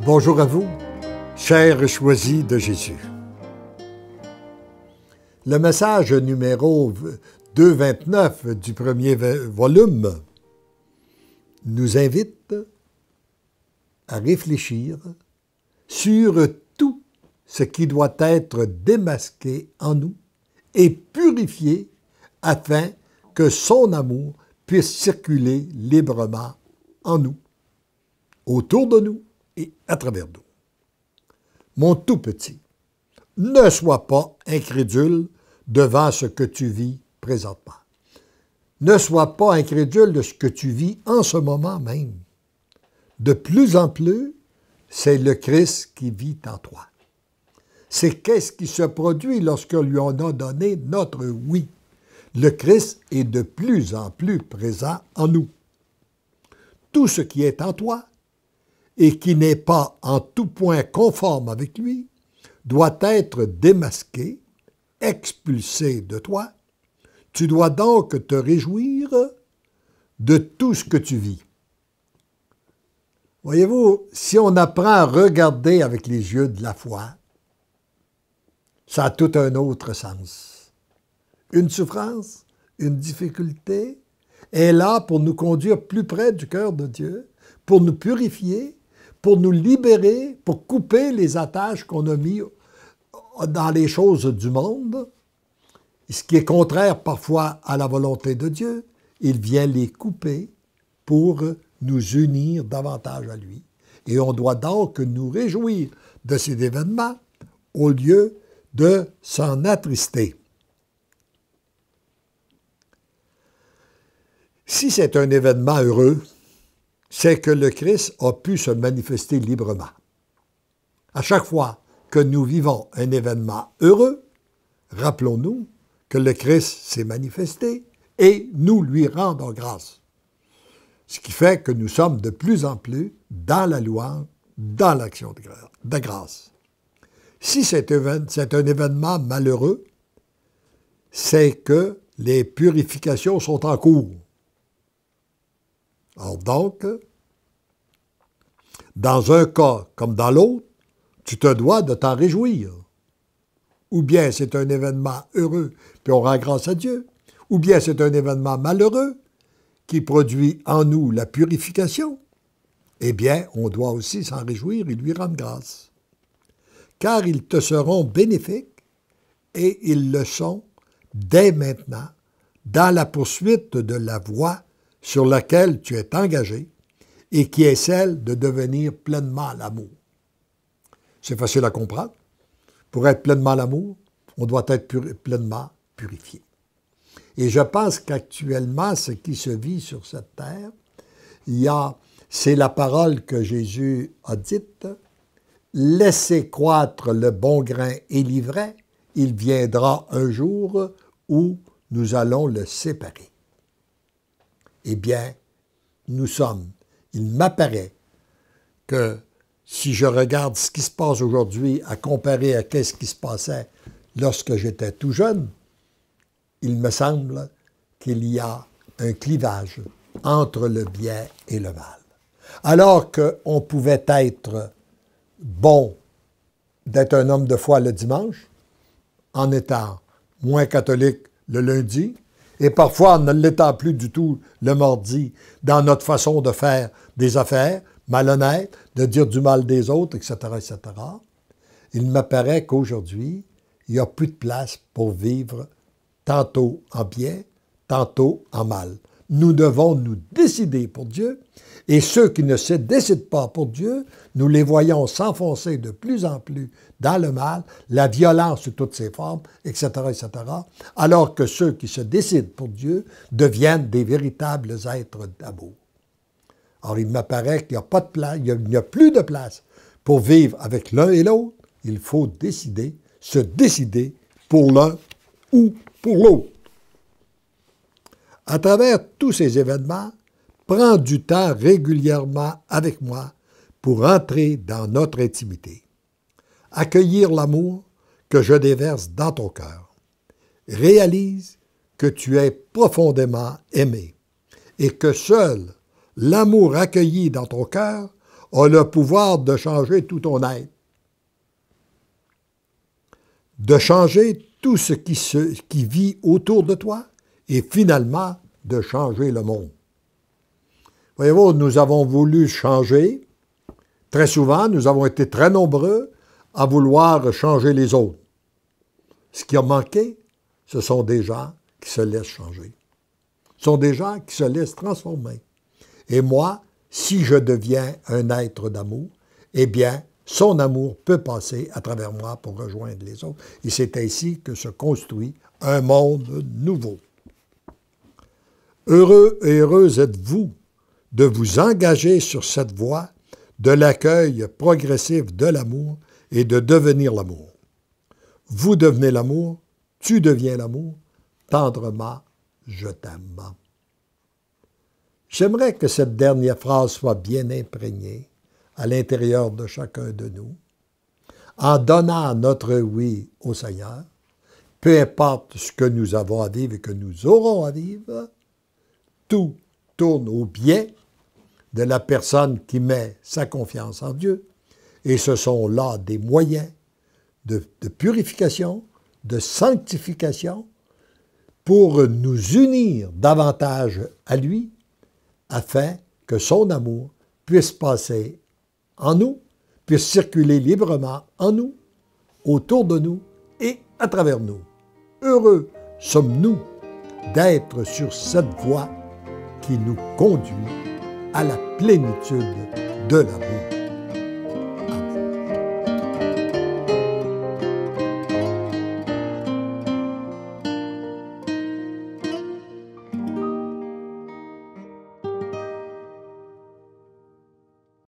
Bonjour à vous, chers choisis de Jésus. Le message numéro 229 du premier volume nous invite à réfléchir sur tout ce qui doit être démasqué en nous et purifié afin que son amour puisse circuler librement en nous, autour de nous et à travers nous. Mon tout petit, ne sois pas incrédule devant ce que tu vis présentement. Ne sois pas incrédule de ce que tu vis en ce moment même. De plus en plus, c'est le Christ qui vit en toi. C'est qu'est-ce qui se produit lorsque lui on a donné notre oui. Le Christ est de plus en plus présent en nous. Tout ce qui est en toi et qui n'est pas en tout point conforme avec lui, doit être démasqué, expulsé de toi. Tu dois donc te réjouir de tout ce que tu vis. Voyez-vous, si on apprend à regarder avec les yeux de la foi, ça a tout un autre sens. Une souffrance, une difficulté est là pour nous conduire plus près du cœur de Dieu, pour nous purifier, pour nous libérer, pour couper les attaches qu'on a mis dans les choses du monde, ce qui est contraire parfois à la volonté de Dieu. Il vient les couper pour nous unir davantage à lui. Et on doit donc nous réjouir de ces événements au lieu de s'en attrister. Si c'est un événement heureux, c'est que le Christ a pu se manifester librement. À chaque fois que nous vivons un événement heureux, rappelons-nous que le Christ s'est manifesté et nous lui rendons grâce. Ce qui fait que nous sommes de plus en plus dans la louange, dans l'action de grâce. Si c'est un événement malheureux, c'est que les purifications sont en cours. Alors donc, dans un cas comme dans l'autre, tu te dois de t'en réjouir. Ou bien c'est un événement heureux, puis on rend grâce à Dieu. Ou bien c'est un événement malheureux qui produit en nous la purification. Eh bien, on doit aussi s'en réjouir et lui rendre grâce. Car ils te seront bénéfiques, et ils le sont dès maintenant, dans la poursuite de la voie sur laquelle tu es engagé et qui est celle de devenir pleinement l'amour. C'est facile à comprendre. Pour être pleinement l'amour, on doit être pleinement purifié. Et je pense qu'actuellement, ce qui se vit sur cette terre, c'est la parole que Jésus a dite, « Laissez croître le bon grain et l'ivraie, il viendra un jour où nous allons le séparer. » Eh bien, il m'apparaît que si je regarde ce qui se passe aujourd'hui à comparer à ce qui se passait lorsque j'étais tout jeune, il me semble qu'il y a un clivage entre le bien et le mal. Alors qu'on pouvait être bon d'être un homme de foi le dimanche, en étant moins catholique le lundi, et parfois en ne l'étant plus du tout le mardi, dans notre façon de faire des affaires, malhonnête, de dire du mal des autres, etc., etc., il m'apparaît qu'aujourd'hui, il n'y a plus de place pour vivre tantôt en bien, tantôt en mal. Nous devons nous décider pour Dieu, et ceux qui ne se décident pas pour Dieu, nous les voyons s'enfoncer de plus en plus dans le mal, la violence sous toutes ses formes, etc., etc., alors que ceux qui se décident pour Dieu deviennent des véritables êtres d'amour. Alors, il m'apparaît qu'il n'y a pas de place, il n'y a plus de place pour vivre avec l'un et l'autre. Il faut se décider pour l'un ou pour l'autre. À travers tous ces événements, prends du temps régulièrement avec moi pour entrer dans notre intimité. Accueillir l'amour que je déverse dans ton cœur. Réalise que tu es profondément aimé et que seul l'amour accueilli dans ton cœur a le pouvoir de changer tout ton être, de changer tout ce qui vit autour de toi et finalement de changer le monde. Voyez-vous, nous avons voulu changer. Très souvent, nous avons été très nombreux à vouloir changer les autres. Ce qui a manqué, ce sont des gens qui se laissent changer. Ce sont des gens qui se laissent transformer. Et moi, si je deviens un être d'amour, eh bien, son amour peut passer à travers moi pour rejoindre les autres. Et c'est ainsi que se construit un monde nouveau. Heureux et heureuse êtes-vous de vous engager sur cette voie de l'accueil progressif de l'amour et de devenir l'amour. Vous devenez l'amour, tu deviens l'amour, tendrement, je t'aime. J'aimerais que cette dernière phrase soit bien imprégnée à l'intérieur de chacun de nous, en donnant notre oui au Seigneur, peu importe ce que nous avons à vivre et que nous aurons à vivre, tout tourne au bien de la personne qui met sa confiance en Dieu, et ce sont là des moyens de purification, de sanctification, pour nous unir davantage à lui, afin que son amour puisse passer en nous, puisse circuler librement en nous, autour de nous et à travers nous. Heureux sommes-nous d'être sur cette voie qui nous conduit à la plénitude de l'amour.